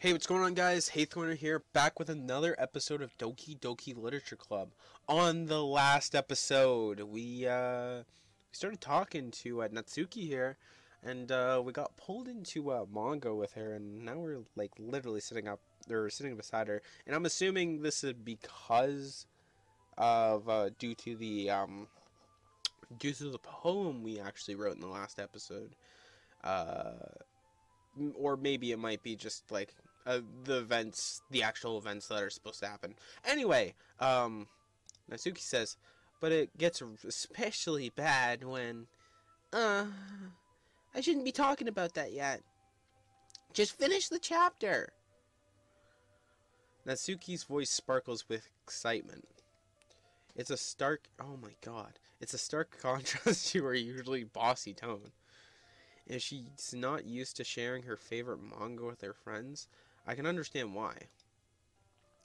Hey, what's going on, guys? hathewinner here, back with another episode of Doki Literature Club. On the last episode, we started talking to Natsuki here, and we got pulled into manga with her, and now we're like literally sitting beside her. And I'm assuming this is because of due to the poem we actually wrote in the last episode. Or maybe it might be just like the actual events that are supposed to happen. Anyway, Natsuki says, but it gets especially bad when, I shouldn't be talking about that yet. Just finish the chapter. Natsuki's voice sparkles with excitement. It's a stark contrast to her usually bossy tone. If she's not used to sharing her favorite manga with her friends, I can understand why.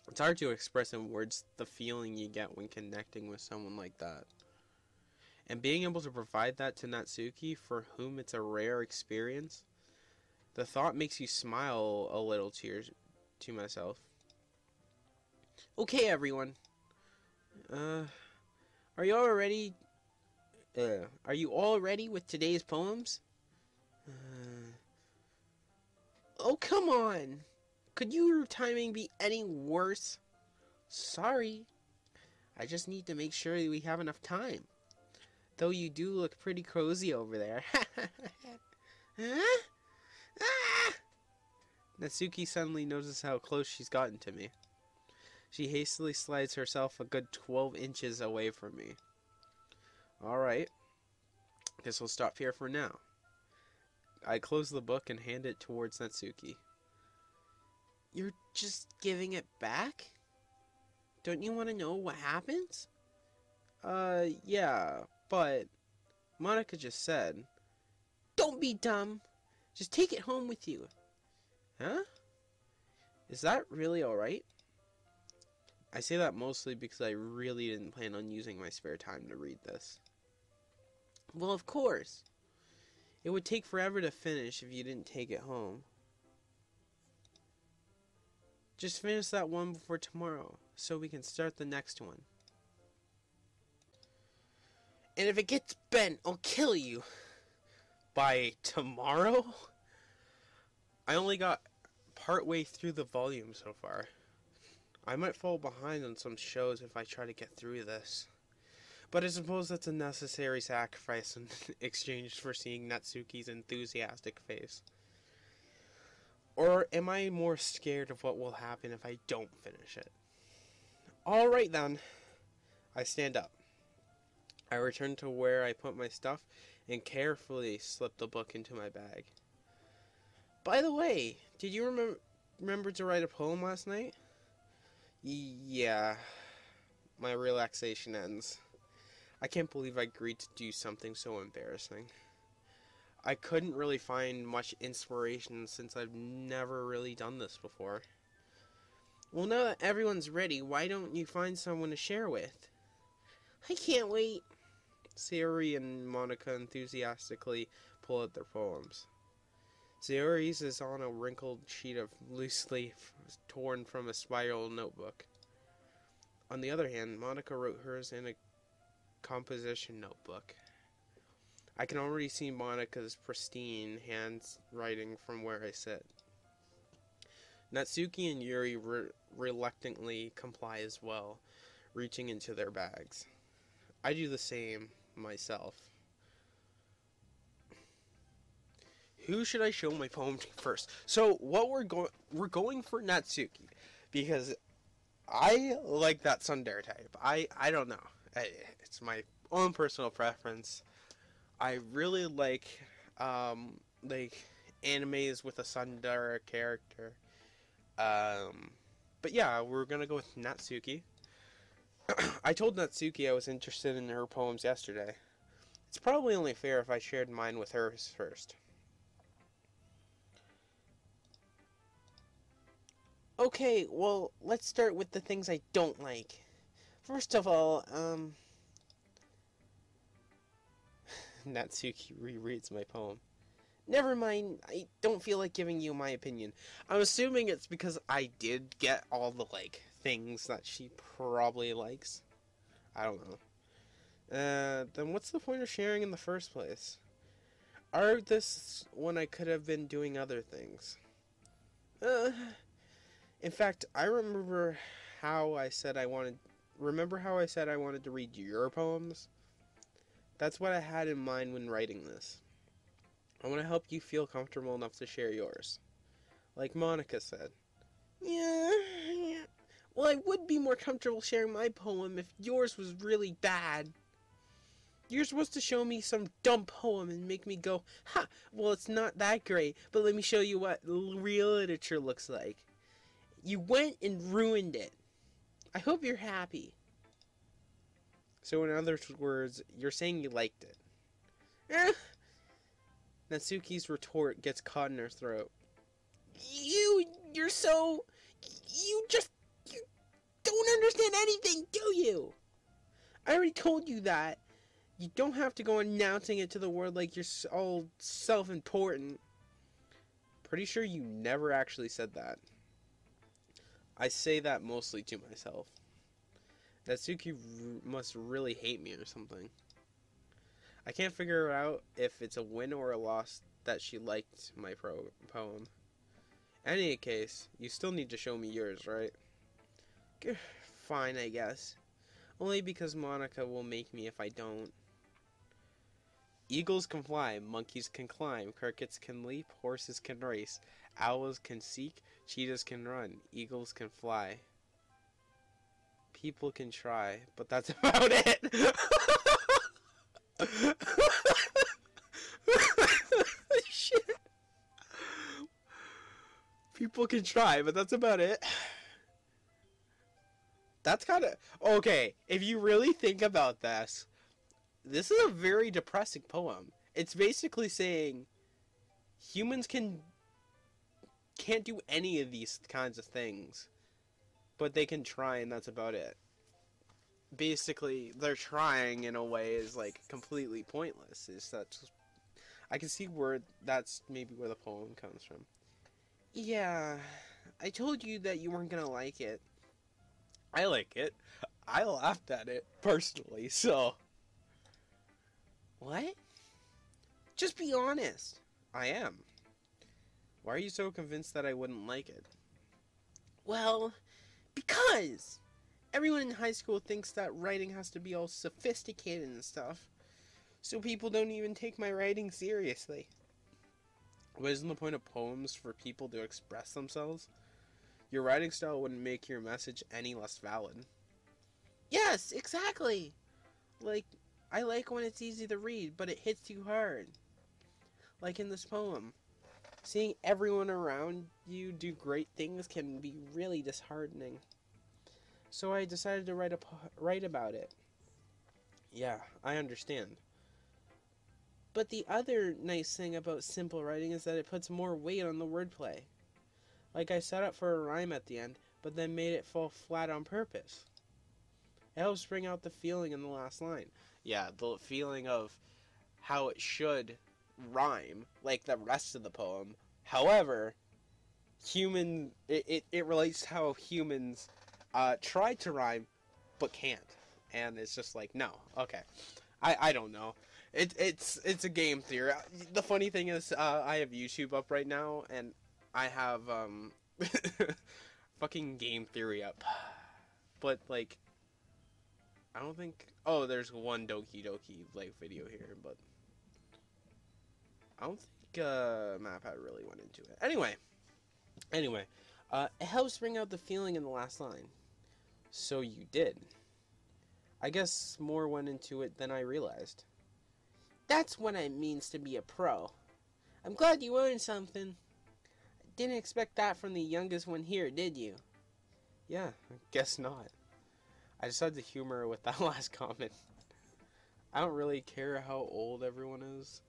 It's hard to express in words the feeling you get when connecting with someone like that. And being able to provide that to Natsuki, for whom it's a rare experience, the thought makes you smile a little to myself. Okay, everyone. Are you all ready with today's poems? Oh, come on! Could your timing be any worse? Sorry. I just need to make sure we have enough time. Though you do look pretty cozy over there. Huh? Ah! Natsuki suddenly notices how close she's gotten to me. She hastily slides herself a good 12 inches away from me. Alright. Guess we'll stop here for now. I close the book and hand it towards Natsuki. You're just giving it back? Don't you want to know what happens? Yeah, but Monika just said. Don't be dumb. Just take it home with you. Huh? Is that really alright? I say that mostly because I really didn't plan on using my spare time to read this. Well, of course. It would take forever to finish if you didn't take it home. Just finish that one before tomorrow, so we can start the next one. And if it gets bent, I'll kill you. By tomorrow? I only got partway through the volume so far. I might fall behind on some shows if I try to get through this. But I suppose that's a necessary sacrifice in exchange for seeing Natsuki's enthusiastic face. Or am I more scared of what will happen if I don't finish it? Alright then. I stand up. I return to where I put my stuff and carefully slip the book into my bag. By the way, did you remember to write a poem last night? Yeah. My relaxation ends. I can't believe I agreed to do something so embarrassing. I couldn't really find much inspiration since I've never really done this before. Well, now that everyone's ready, why don't you find someone to share with? I can't wait. Sayori and Monika enthusiastically pull out their poems. Sayori's is on a wrinkled sheet of loose leaf torn from a spiral notebook. On the other hand, Monika wrote hers in a composition notebook. I can already see Monika's pristine handwriting from where I sit. Natsuki and Yuri reluctantly comply as well, reaching into their bags. I do the same myself. Who should I show my poem to first? So what we're going for Natsuki, because I like that tsundere type. I don't know. It's my own personal preference. I really like animes with a tsundere character. But yeah, we're gonna go with Natsuki. I told Natsuki I was interested in her poems yesterday. It's probably only fair if I shared mine with hers first. Okay, well, let's start with the things I don't like. First of all, Natsuki rereads my poem. Never mind, I don't feel like giving you my opinion. I'm assuming it's because I did get all the, like, things that she probably likes. I don't know. Then what's the point of sharing in the first place? Or this when I could have been doing other things? Uh, in fact, I remember how I said I wanted... Remember how I said I wanted to read your poems? That's what I had in mind when writing this. I want to help you feel comfortable enough to share yours. Like Monica said. Yeah. Well, I would be more comfortable sharing my poem if yours was really bad. You're supposed to show me some dumb poem and make me go, ha, well, it's not that great, but let me show you what real literature looks like. You went and ruined it. I hope you're happy. So in other words, you're saying you liked it. Eh. Natsuki's retort gets caught in her throat. You're so... You don't understand anything, do you? I already told you that. You don't have to go announcing it to the world like you're all self-important. Pretty sure you never actually said that. I say that mostly to myself. Natsuki must really hate me or something. I can't figure out if it's a win or a loss that she liked my poem. In any case, you still need to show me yours, right? Fine, I guess. Only because Monica will make me if I don't. Eagles can fly, monkeys can climb, crickets can leap, horses can race, owls can seek, cheetahs can run, eagles can fly. People can try, but that's about it. Shit. People can try, but that's about it. That's kind of... Okay, if you really think about this, this is a very depressing poem. It's basically saying humans can't do any of these kinds of things, but they can try, and that's about it. Basically, they're trying in a way is like completely pointless. Is that just... I can see where that's maybe where the poem comes from. Yeah, I told you that you weren't gonna like it. I like it. I laughed at it personally, so... What? Just be honest. I am. Why are you so convinced that I wouldn't like it? Well, because everyone in high school thinks that writing has to be all sophisticated and stuff, so people don't even take my writing seriously. But isn't the point of poems for people to express themselves? Your writing style wouldn't make your message any less valid. Yes, exactly! Like, I like when it's easy to read, but it hits you hard. Like in this poem. Seeing everyone around you do great things can be really disheartening. So I decided to write about it. Yeah, I understand. But the other nice thing about simple writing is that it puts more weight on the wordplay. Like I set up for a rhyme at the end, but then made it fall flat on purpose. It helps bring out the feeling in the last line. Yeah, the feeling of how it should rhyme, like the rest of the poem. However, it relates to how humans try to rhyme, but can't. And it's just like, no, okay. I don't know. It's a game theory. The funny thing is, I have YouTube up right now, and I have fucking game theory up. But like, I don't think... Oh, there's one Doki like video here, but I don't think MapPad really went into it. Anyway, it helps bring out the feeling in the last line. So you did. I guess more went into it than I realized. That's what it means to be a pro. I'm glad you learned something. Didn't expect that from the youngest one here, did you? Yeah, I guess not. I just had to humor her with that last comment. I don't really care how old everyone is,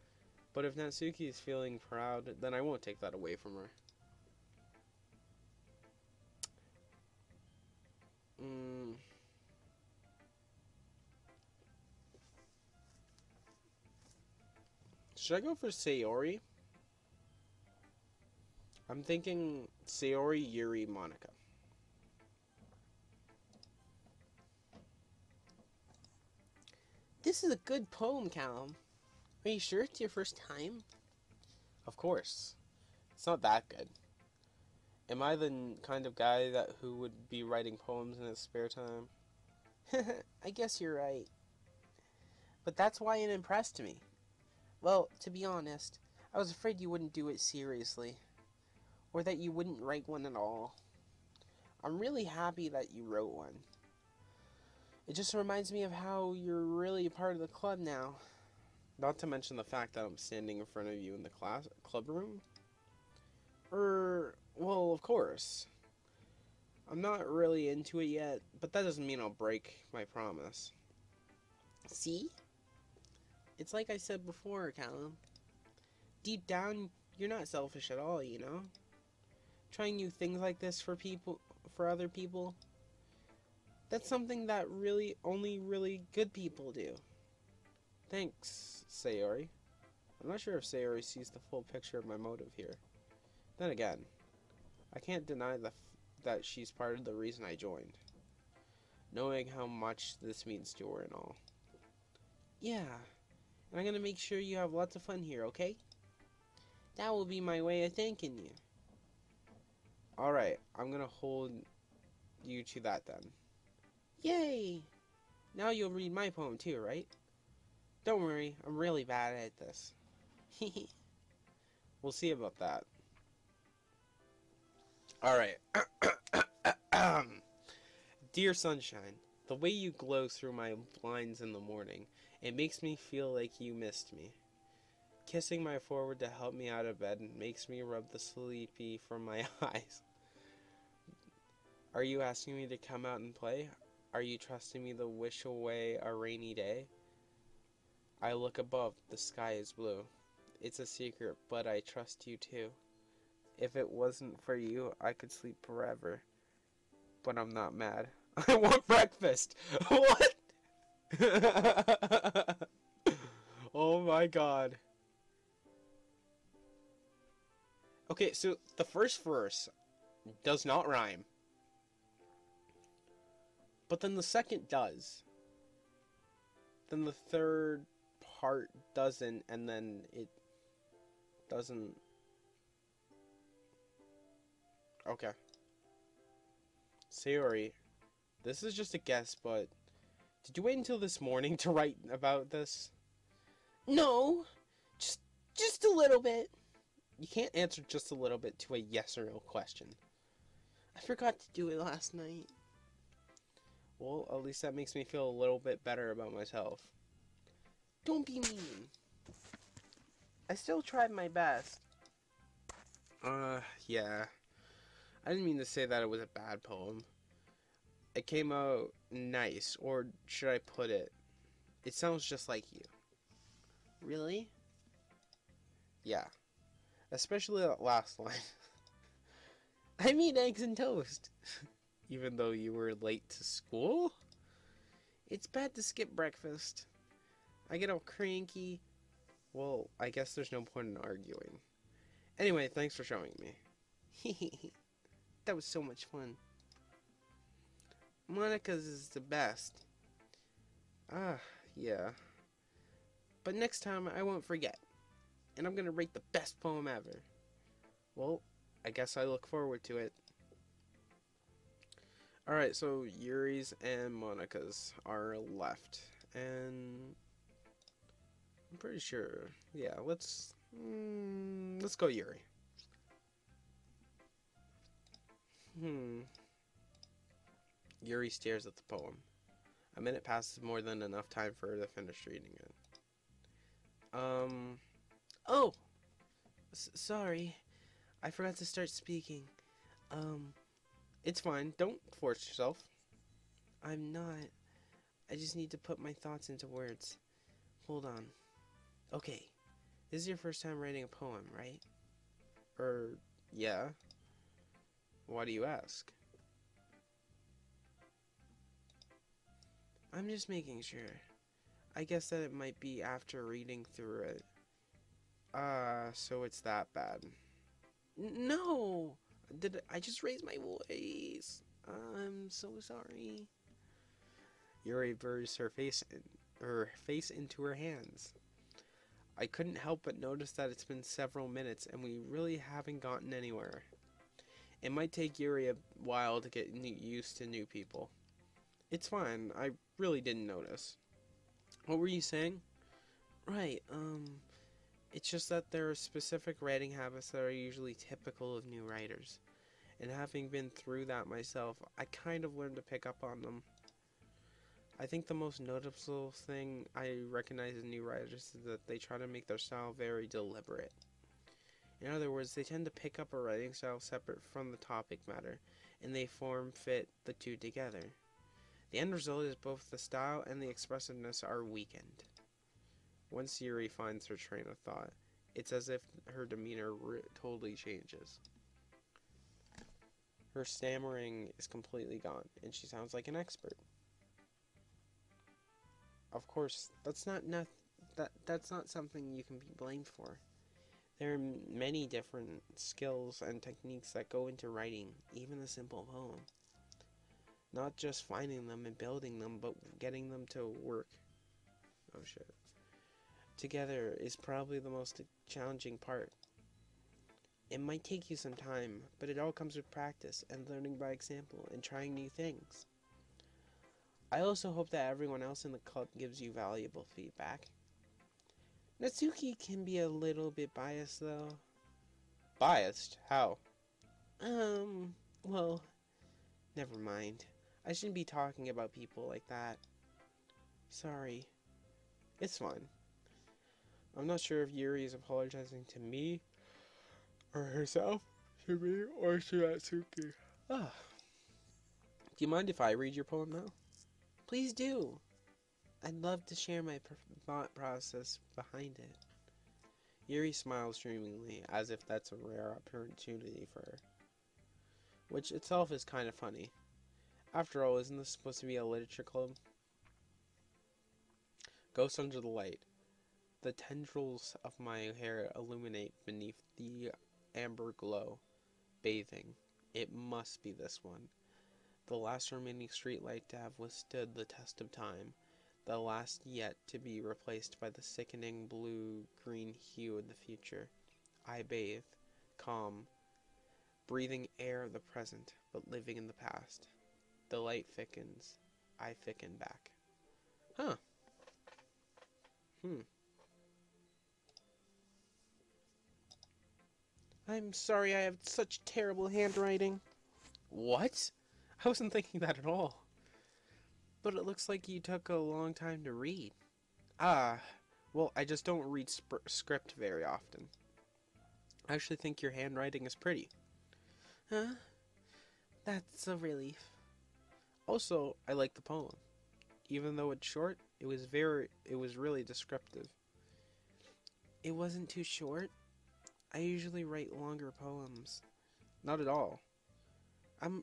but if Natsuki is feeling proud, then I won't take that away from her. Should I go for Sayori? I'm thinking Sayori, Yuri, Monica. This is a good poem, Callum. Are you sure it's your first time? Of course. It's not that good. Am I the kind of guy who would be writing poems in his spare time? I guess you're right. But that's why it impressed me. Well, to be honest, I was afraid you wouldn't do it seriously, or that you wouldn't write one at all. I'm really happy that you wrote one. It just reminds me of how you're really a part of the club now. Not to mention the fact that I'm standing in front of you in the club room. Well, of course. I'm not really into it yet, but that doesn't mean I'll break my promise. See? It's like I said before, Callum. Deep down, you're not selfish at all, you know? Trying new things like this for other people, that's something that only really good people do. Thanks, Sayori. I'm not sure if Sayori sees the full picture of my motive here. Then again, I can't deny that she's part of the reason I joined. Knowing how much this means to her and all. Yeah, and I'm gonna make sure you have lots of fun here, okay? That will be my way of thanking you. Alright, I'm gonna hold you to that then. Yay! Now you'll read my poem too, right? Don't worry, I'm really bad at this. We'll see about that. Alright. Dear sunshine, the way you glow through my blinds in the morning, it makes me feel like you missed me. Kissing my forehead to help me out of bed makes me rub the sleepy from my eyes. Are you asking me to come out and play? Are you trusting me to wish away a rainy day? I look above, the sky is blue. It's a secret, but I trust you too. If it wasn't for you, I could sleep forever. But I'm not mad. I want breakfast! What? Oh my god. Okay, so the first verse does not rhyme. But then the second does. Then the third part doesn't, and then it doesn't. Okay. Sayori, this is just a guess, but did you wait until this morning to write about this? No, just a little bit. You can't answer just a little bit to a yes or no question. I forgot to do it last night. Well, at least that makes me feel a little bit better about myself. Don't be mean. I still tried my best. Yeah. I didn't mean to say that it was a bad poem. It came out nice, or should I put it, it sounds just like you. Really? Yeah. Especially that last line. I mean eggs and toast. Even though you were late to school? It's bad to skip breakfast. I get all cranky. Well, I guess there's no point in arguing. Anyway, thanks for showing me. That was so much fun. Monica's is the best. Yeah. But next time I won't forget. And I'm gonna write the best poem ever. Well, I guess I look forward to it. Alright, so Yuri's and Monica's are left. And I'm pretty sure. Yeah, let's go Yuri. Yuri stares at the poem. A minute passes, more than enough time for her to finish reading it. Oh! Sorry. I forgot to start speaking. It's fine. Don't force yourself. I'm not. I just need to put my thoughts into words. Hold on. Okay. This is your first time writing a poem, right? Yeah. Why do you ask? I'm just making sure. I guess that it might be after reading through it. So it's that bad. No! I just raised my voice? I'm so sorry. Yuri buries her face into her hands. I couldn't help but notice that it's been several minutes and we really haven't gotten anywhere. It might take Yuri a while to get used to new people. It's fine, I really didn't notice. What were you saying? Right, it's just that there are specific writing habits that are usually typical of new writers. And having been through that myself, I kind of learned to pick up on them. I think the most noticeable thing I recognize in new writers is that they try to make their style very deliberate. In other words, they tend to pick up a writing style separate from the topic matter, and they form fit the two together. The end result is both the style and the expressiveness are weakened. Once Yuri finds her train of thought, it's as if her demeanor totally changes. Her stammering is completely gone, and she sounds like an expert. Of course, that's not something you can be blamed for. There are many different skills and techniques that go into writing, even a simple poem. Not just finding them and building them, but getting them to work. Oh shit. Together is probably the most challenging part. It might take you some time, but it all comes with practice and learning by example and trying new things. I also hope that everyone else in the club gives you valuable feedback. Natsuki can be a little bit biased, though. Biased? How? Well, never mind. I shouldn't be talking about people like that. Sorry. It's fine. I'm not sure if Yuri is apologizing to me, or herself, to me, or to Natsuki. Ah, do you mind if I read your poem now? Please do. I'd love to share my thought process behind it. Yuri smiles dreamingly, as if that's a rare opportunity for her. Which itself is kind of funny. After all, isn't this supposed to be a literature club? Ghost under the light. The tendrils of my hair illuminate beneath the amber glow. Bathing. It must be this one. The last remaining streetlight to have withstood the test of time. The last yet to be replaced by the sickening blue-green hue of the future. I bathe, calm, breathing air of the present, but living in the past. The light thickens. I thicken back. Huh. I'm sorry I have such terrible handwriting. What? I wasn't thinking that at all. But it looks like you took a long time to read. Ah, well, I just don't read script very often. I actually think your handwriting is pretty. Huh? That's a relief. Also, I like the poem. Even though it's short, it was really descriptive. It wasn't too short. I usually write longer poems. Not at all. I'm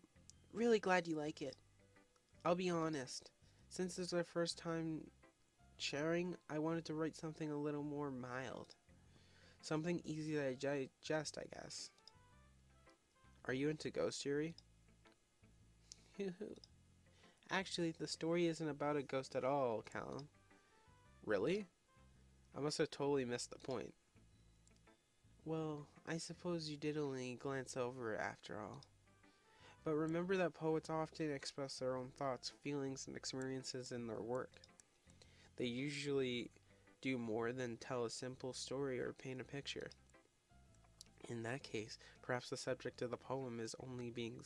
really glad you like it. I'll be honest. Since it's our first time sharing, I wanted to write something a little more mild. Something easy to digest, I guess. Are you into ghost theory? Actually, the story isn't about a ghost at all, Callum. Really? I must have totally missed the point. Well, I suppose you did only glance over it after all. But remember that poets often express their own thoughts, feelings, and experiences in their work. They usually do more than tell a simple story or paint a picture. In that case, perhaps the subject of the poem is only being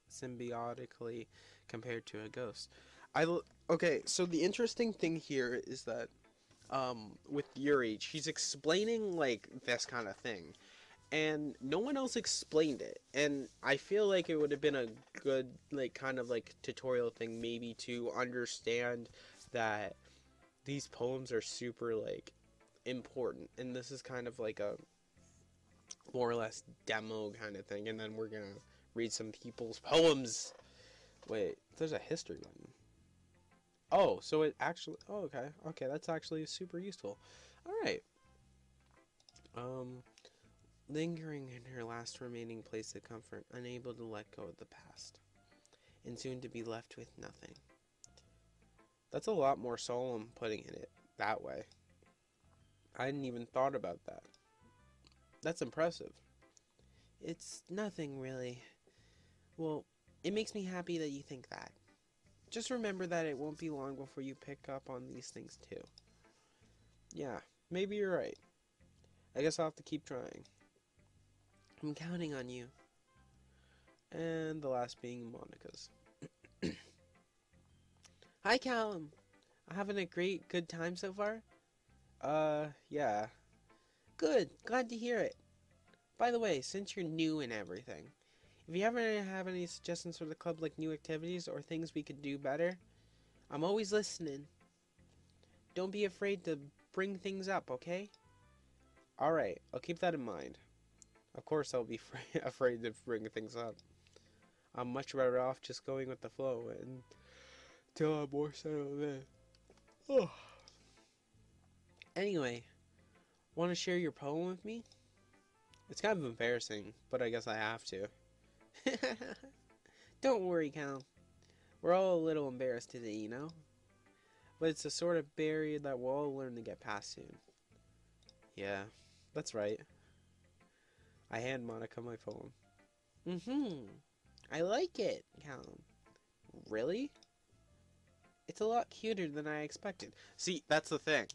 symbiotically compared to a ghost. Okay, so the interesting thing here is that with Yuri, she's explaining like this kind of thing, and no one else explained it. And I feel like it would have been a good like kind of like tutorial thing maybe to understand that these poems are super like important, and this is kind of like a more or less demo kind of thing, and then we're gonna read some people's poems. Wait, there's a history button. Oh, so it actually... Oh, okay, that's actually super useful. Alright. lingering in her last remaining place of comfort, unable to let go of the past, and soon to be left with nothing. That's a lot more solemn putting it that way. I hadn't even thought about that. That's impressive. It's nothing, really. Well, it makes me happy that you think that. Just remember that it won't be long before you pick up on these things, too. Yeah, maybe you're right. I guess I'll have to keep trying. I'm counting on you. And the last being Monica's. Hi, Callum. Having a good time so far? Yeah. Good. Glad to hear it. By the way, since you're new and everything, if you ever have any suggestions for the club, like new activities or things we could do better, I'm always listening. Don't be afraid to bring things up, okay? Alright, I'll keep that in mind. Of course I'll be afraid to bring things up. I'm much better off just going with the flow until I'm more settled in. Oh. Anyway, want to share your poem with me? It's kind of embarrassing, but I guess I have to. Don't worry, Cal. We're all a little embarrassed today, you know? But it's a sort of barrier that we'll all learn to get past soon. Yeah, that's right. I hand Monica my poem. I like it, Callum. Really? It's a lot cuter than I expected. See, that's the thing.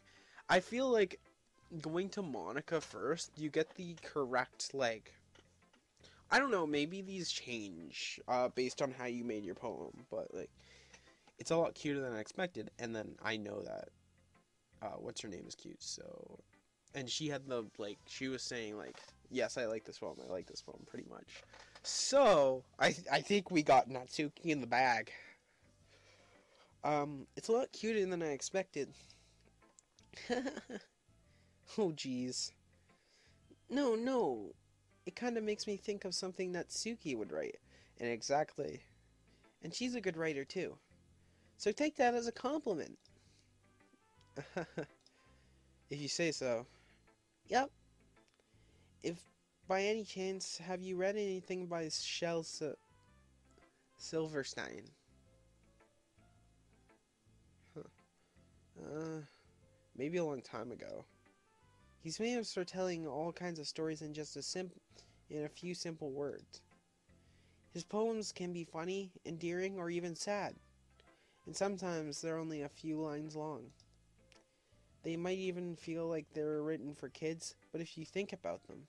I feel like going to Monica first, you get the correct, like... I don't know, maybe these change based on how you made your poem, but, like, it's a lot cuter than I expected, and then I know that what's her name is cute, so... And she had the, like, she was saying, like, yes, I like this poem, pretty much. So, I think we got Natsuki in the bag. It's a lot cuter than I expected. Oh, jeez. No. It kind of makes me think of something Natsuki would write. And exactly. And she's a good writer, too. So take that as a compliment. If you say so. Yep. If by any chance, have you read anything by Silverstein? Maybe a long time ago. He's famous for telling all kinds of stories in just in a few simple words. His poems can be funny, endearing, or even sad, and sometimes they're only a few lines long. They might even feel like they were written for kids, but if you think about them,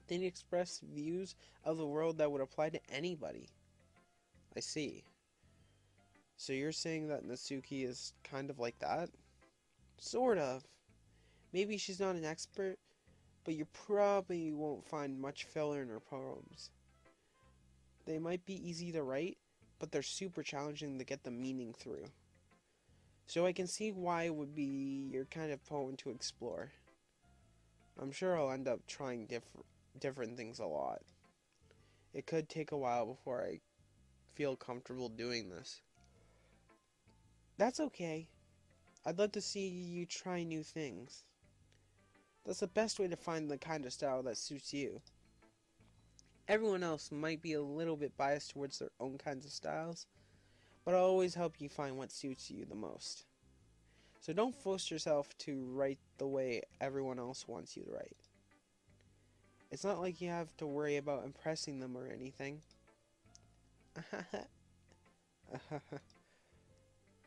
they express views of the world that would apply to anybody. I see. So you're saying that Natsuki is kind of like that? Sort of. Maybe she's not an expert, but you probably won't find much filler in her poems. They might be easy to write, but they're super challenging to get the meaning through. So I can see why it would be your kind of poem to explore. I'm sure I'll end up trying different things a lot. It could take a while before I feel comfortable doing this. That's okay. I'd love to see you try new things. That's the best way to find the kind of style that suits you. Everyone else might be a little bit biased towards their own kinds of styles, but I'll always help you find what suits you the most. So don't force yourself to write the way everyone else wants you to write. It's not like you have to worry about impressing them or anything.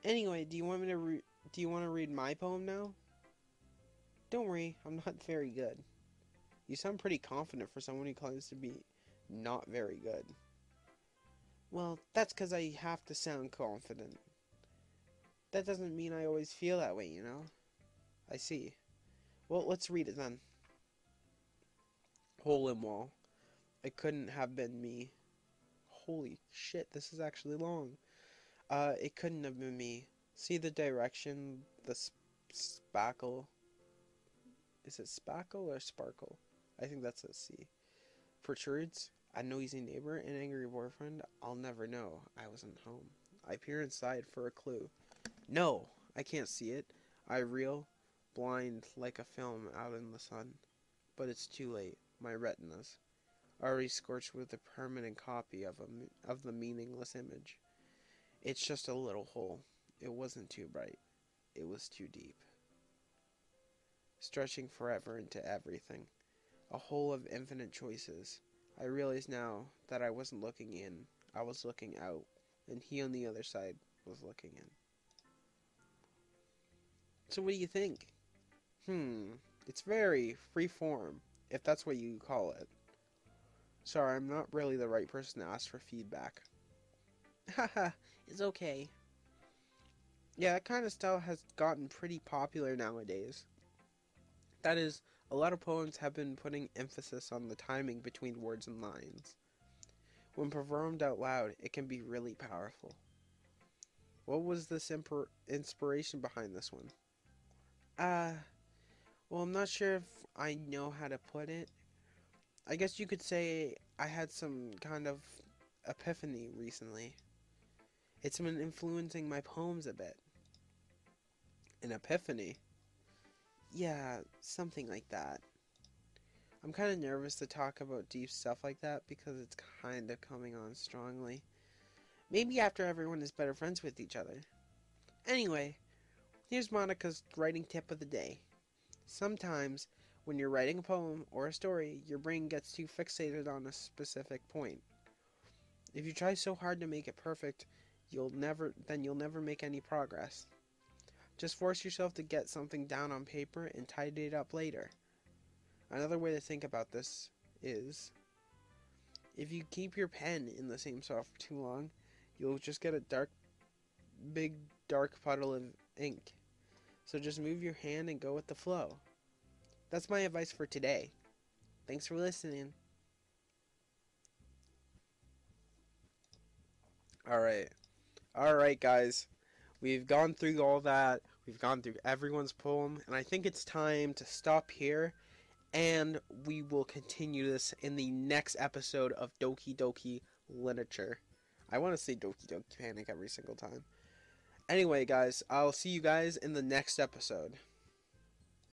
Anyway, do you want to read my poem now? Don't worry, I'm not very good. You sound pretty confident for someone who claims to be not very good. Well, that's because I have to sound confident. That doesn't mean I always feel that way, you know? I see. Well, let's read it then. Hole in wall. It couldn't have been me. Holy shit, this is actually long. It couldn't have been me. See the direction, the spackle. Is it spackle or sparkle? I think that's a C. Protrudes. A noisy neighbor, an angry boyfriend. I'll never know. I wasn't home. I peer inside for a clue. No, I can't see it. I reel, blind like a film out in the sun. but it's too late. My retinas, already scorched with a permanent copy of the meaningless image. It's just a little hole. It wasn't too bright. It was too deep. Stretching forever into everything. A hole of infinite choices. I realize now that I wasn't looking in. I was looking out. And he on the other side was looking in. So what do you think? It's very free form, if that's what you call it. Sorry, I'm not really the right person to ask for feedback. Haha, it's okay. Yeah, that kind of style has gotten pretty popular nowadays. That is, a lot of poems have been putting emphasis on the timing between words and lines. When performed out loud, it can be really powerful. What was this inspiration behind this one? Well, I'm not sure if I know how to put it. I guess you could say I had some kind of epiphany recently. It's been influencing my poems a bit. An epiphany? Yeah, something like that. I'm kind of nervous to talk about deep stuff like that because it's kind of coming on strongly. Maybe after everyone is better friends with each other. Anyway, here's Monica's writing tip of the day. Sometimes, when you're writing a poem or a story, your brain gets too fixated on a specific point. If you try so hard to make it perfect, you'll never make any progress. Just force yourself to get something down on paper and tidy it up later. Another way to think about this is, if you keep your pen in the same spot for too long, you'll just get a big dark puddle of ink. So just move your hand and go with the flow. That's my advice for today. Thanks for listening. Alright guys. We've gone through all that. We've gone through everyone's poem. And I think it's time to stop here. And we will continue this in the next episode of Doki Doki Literature. I want to say Doki Doki Panic every single time. Anyway, guys, I'll see you guys in the next episode.